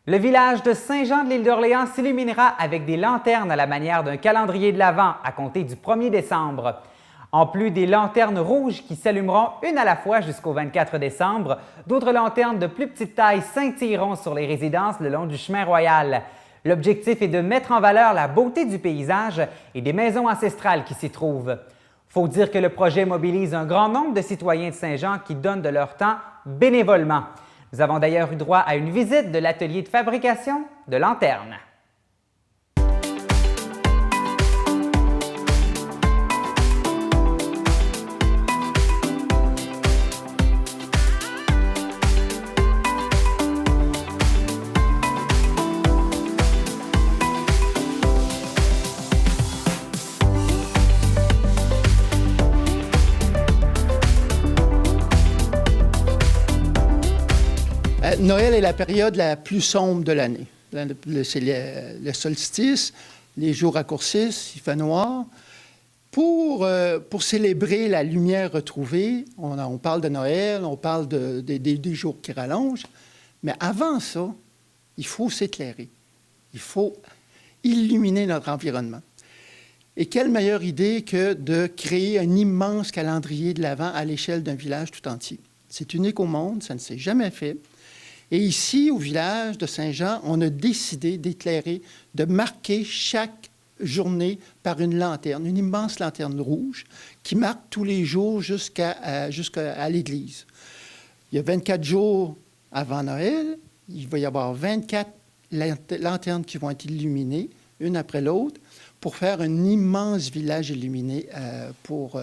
Le village de Saint-Jean de l'Île d'Orléans s'illuminera avec des lanternes à la manière d'un calendrier de l'Avent à compter du 1er décembre. En plus des lanternes rouges qui s'allumeront une à la fois jusqu'au 24 décembre, d'autres lanternes de plus petite taille scintilleront sur les résidences le long du chemin royal. L'objectif est de mettre en valeur la beauté du paysage et des maisons ancestrales qui s'y trouvent. Faut dire que le projet mobilise un grand nombre de citoyens de Saint-Jean qui donnent de leur temps bénévolement. Nous avons d'ailleurs eu droit à une visite de l'atelier de fabrication de lanternes. Noël est la période la plus sombre de l'année. C'est le solstice, les jours raccourcissent, il fait noir. Pour célébrer la lumière retrouvée, on parle de Noël, on parle des jours qui rallongent, mais avant ça, il faut s'éclairer. Il faut illuminer notre environnement. Et quelle meilleure idée que de créer un immense calendrier de l'Avent à l'échelle d'un village tout entier. C'est unique au monde, ça ne s'est jamais fait. Et ici, au village de Saint-Jean, on a décidé d'éclairer, de marquer chaque journée par une lanterne, une immense lanterne rouge qui marque tous les jours jusqu'à l'église. Il y a 24 jours avant Noël, il va y avoir 24 lanternes qui vont être illuminées, une après l'autre, pour faire un immense village illuminé pour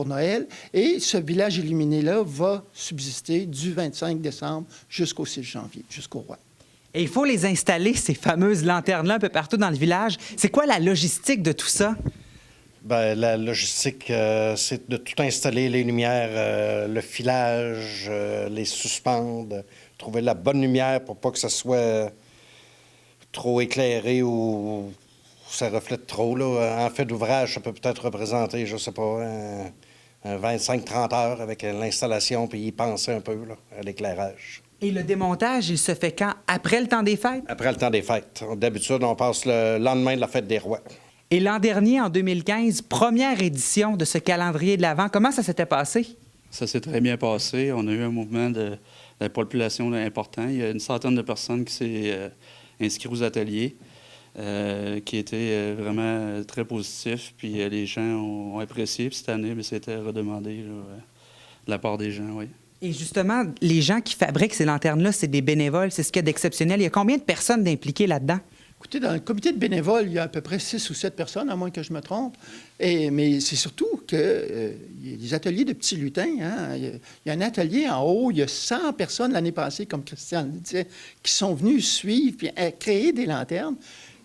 Noël. Et ce village illuminé-là va subsister du 25 décembre jusqu'au 6 janvier, jusqu'au roi. Et il faut les installer, ces fameuses lanternes-là, un peu partout dans le village. C'est quoi la logistique de tout ça? Bien, la logistique, c'est de tout installer, les lumières, le filage, les suspendre, trouver la bonne lumière pour pas que ça soit trop éclairé ou ça reflète trop. Là. En fait d'ouvrage, ça peut peut-être représenter, je ne sais pas, un 25-30 heures avec l'installation, puis y penser un peu là, à l'éclairage. Et le démontage, il se fait quand? Après le temps des fêtes? Après le temps des fêtes. D'habitude, on passe le lendemain de la fête des rois. Et l'an dernier, en 2015, première édition de ce calendrier de l'Avent, comment ça s'était passé? Ça s'est très bien passé. On a eu un mouvement de population important. Il y a une centaine de personnes qui s'est inscrites aux ateliers. Qui était vraiment très positif. Puis les gens ont apprécié. Puis cette année, c'était redemandé là, de la part des gens, oui. Et justement, les gens qui fabriquent ces lanternes-là, c'est des bénévoles. C'est ce qu'il y a d'exceptionnel. Il y a combien de personnes d'impliquées là-dedans? Écoutez, dans le comité de bénévoles, il y a à peu près 6 ou 7 personnes, à moins que je me trompe. Mais c'est surtout qu'il y a des ateliers de petits lutins. Hein? Il y a un atelier en haut, il y a 100 personnes l'année passée, comme Christian le disait, qui sont venues suivre et créer des lanternes.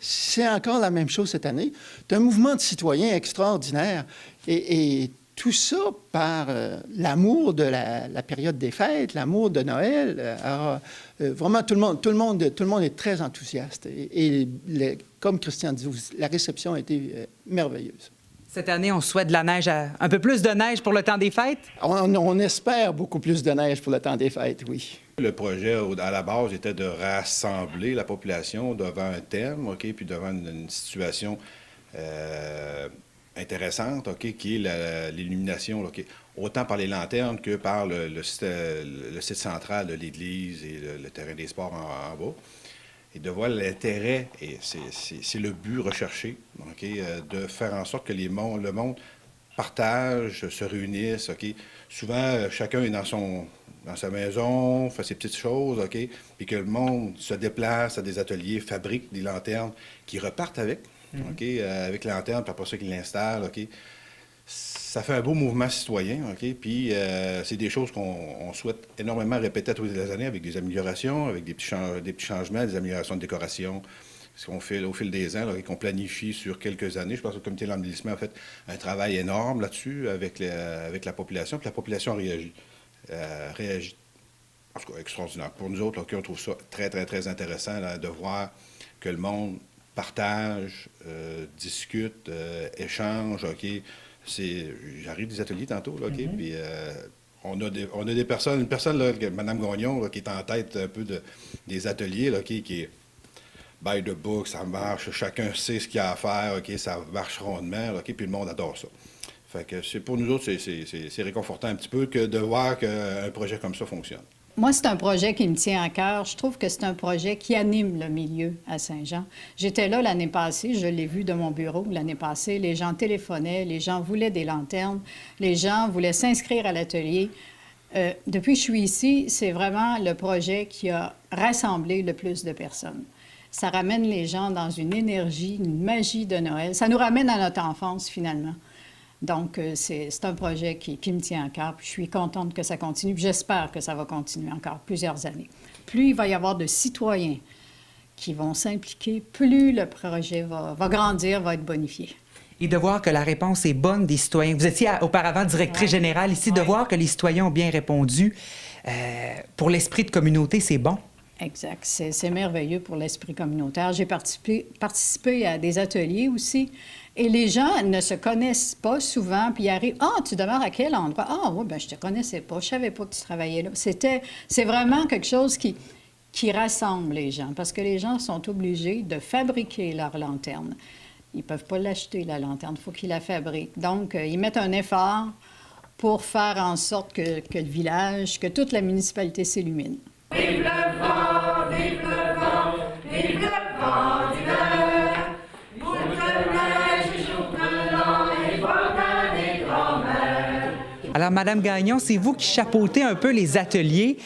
C'est encore la même chose cette année. C'est un mouvement de citoyens extraordinaire. Et tout ça par l'amour de la période des fêtes, l'amour de Noël. Vraiment, tout le monde est très enthousiaste. Comme Christian dit, la réception a été merveilleuse. Cette année, on souhaite de la neige, un peu plus de neige pour le temps des fêtes? On espère beaucoup plus de neige pour le temps des fêtes, oui. Le projet, à la base, était de rassembler la population devant un thème, OK, puis devant une situation intéressante, OK, qui est l'illumination, OK, autant par les lanternes que par le site central de l'église et le terrain des sports en bas. Et de voir l'intérêt, et c'est le but recherché, OK, de faire en sorte que le monde partage, se réunisse, OK. Souvent, chacun est dans sa maison, fait ses petites choses, OK, puis que le monde se déplace à des ateliers, fabrique des lanternes, qui repartent avec, OK, avec les lanternes, puis après ça, qu'ils l'installent, OK. Ça fait un beau mouvement citoyen, OK, puis c'est des choses qu'on souhaite énormément répéter à toutes les années avec des améliorations, avec des petits changements, des améliorations de décoration, ce qu'on fait au fil des ans, là, et qu'on planifie sur quelques années. Je pense que le comité de l'embellissement a fait un travail énorme là-dessus avec la population, puis la population a réagi. En tout cas, extraordinaire. Pour nous autres, là, on trouve ça très, très, très intéressant là, de voir que le monde partage, discute, échange, OK. J'arrive des ateliers tantôt, là, OK, puis On a des personnes, une personne, là, Mme Gagnon, là, qui est en tête un peu des ateliers, là, qui est by the book, ça marche, chacun sait ce qu'il y a à faire, OK, ça marche rondement, OK, puis le monde adore ça. Fait que pour nous autres, c'est réconfortant un petit peu que de voir qu'un projet comme ça fonctionne. Moi, c'est un projet qui me tient à cœur. Je trouve que c'est un projet qui anime le milieu à Saint-Jean. J'étais là l'année passée, je l'ai vu de mon bureau l'année passée. Les gens téléphonaient, les gens voulaient des lanternes, les gens voulaient s'inscrire à l'atelier. Depuis que je suis ici, c'est vraiment le projet qui a rassemblé le plus de personnes. Ça ramène les gens dans une énergie, une magie de Noël. Ça nous ramène à notre enfance, finalement. Donc, c'est un projet qui me tient à cœur. Puis je suis contente que ça continue. J'espère que ça va continuer encore plusieurs années. Plus il va y avoir de citoyens qui vont s'impliquer, plus le projet va grandir, va être bonifié. Et de voir que la réponse est bonne des citoyens. Vous étiez auparavant directrice générale ici. De voir que les citoyens ont bien répondu, pour l'esprit de communauté, c'est bon. Exact. C'est merveilleux pour l'esprit communautaire. J'ai participé à des ateliers aussi. Et les gens ne se connaissent pas souvent, puis ils arrivent. « Ah, tu demeures à quel endroit? »« Ah, oui, bien, je te connaissais pas. Je savais pas que tu travaillais là. » C'est vraiment quelque chose qui rassemble les gens, parce que les gens sont obligés de fabriquer leur lanterne. Ils ne peuvent pas l'acheter, la lanterne. Il faut qu'ils la fabriquent. Donc, ils mettent un effort pour faire en sorte que le village, que toute la municipalité s'illumine. Vive le vent, vive le vent, vive le vent d'hiver. Boucle neige, joue blanc et bordin des grands-mères. Alors, Madame Gagnon, c'est vous qui chapeautez un peu les ateliers.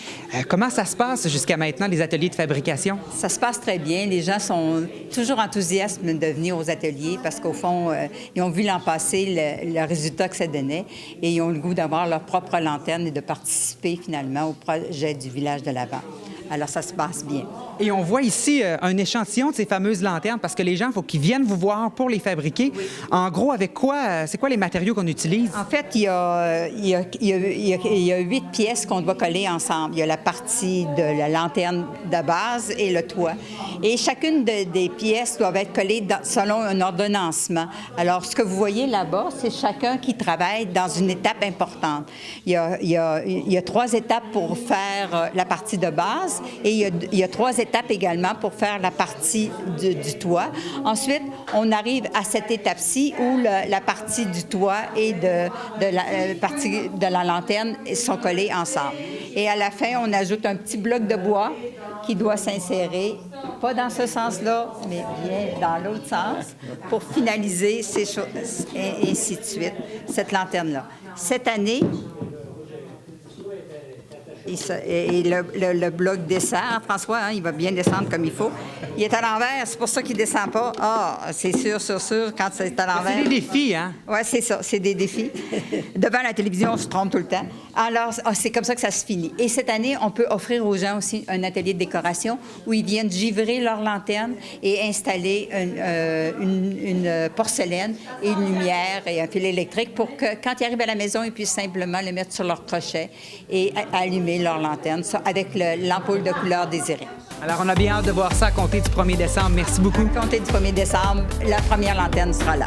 Comment ça se passe jusqu'à maintenant, les ateliers de fabrication? Ça se passe très bien. Les gens sont toujours enthousiastes de venir aux ateliers parce qu'au fond, ils ont vu l'an passé le résultat que ça donnait et ils ont le goût d'avoir leur propre lanterne et de participer finalement au projet du village de l'Avent. Alors, ça se passe bien. Et on voit ici un échantillon de ces fameuses lanternes parce que les gens, il faut qu'ils viennent vous voir pour les fabriquer. Oui. En gros, avec quoi, c'est quoi les matériaux qu'on utilise? En fait, il y a 8 pièces qu'on doit coller ensemble. Il y a la partie de la lanterne de base et le toit. Et chacune des pièces doit être collée selon un ordonnancement. Alors, ce que vous voyez là-bas, c'est chacun qui travaille dans une étape importante. Il y a 3 étapes pour faire la partie de base et il y a 3 étapes également pour faire la partie du toit. Ensuite, on arrive à cette étape-ci où la partie du toit et la partie de la lanterne sont collées ensemble. Et à la fin, on ajoute un petit bloc de bois qui doit s'insérer, pas dans ce sens-là, mais bien dans l'autre sens, pour finaliser ces choses, et ainsi de suite, cette lanterne-là. Cette année, et le bloc descend, François, hein, il va bien descendre comme il faut. Il est à l'envers, c'est pour ça qu'il ne descend pas. Ah, c'est sûr, quand c'est à l'envers. C'est des défis, hein? Oui, c'est ça, c'est des défis. Devant la télévision, on se trompe tout le temps. Alors, c'est comme ça que ça se finit. Et cette année, on peut offrir aux gens aussi un atelier de décoration où ils viennent givrer leur lanterne et installer une porcelaine et une lumière et un fil électrique pour que, quand ils arrivent à la maison, ils puissent simplement le mettre sur leur crochet et allumer leur lanterne avec l'ampoule de couleur désirée. Alors, on a bien hâte de voir ça à compter du 1er décembre. Merci beaucoup. À compter du 1er décembre, la première lanterne sera là.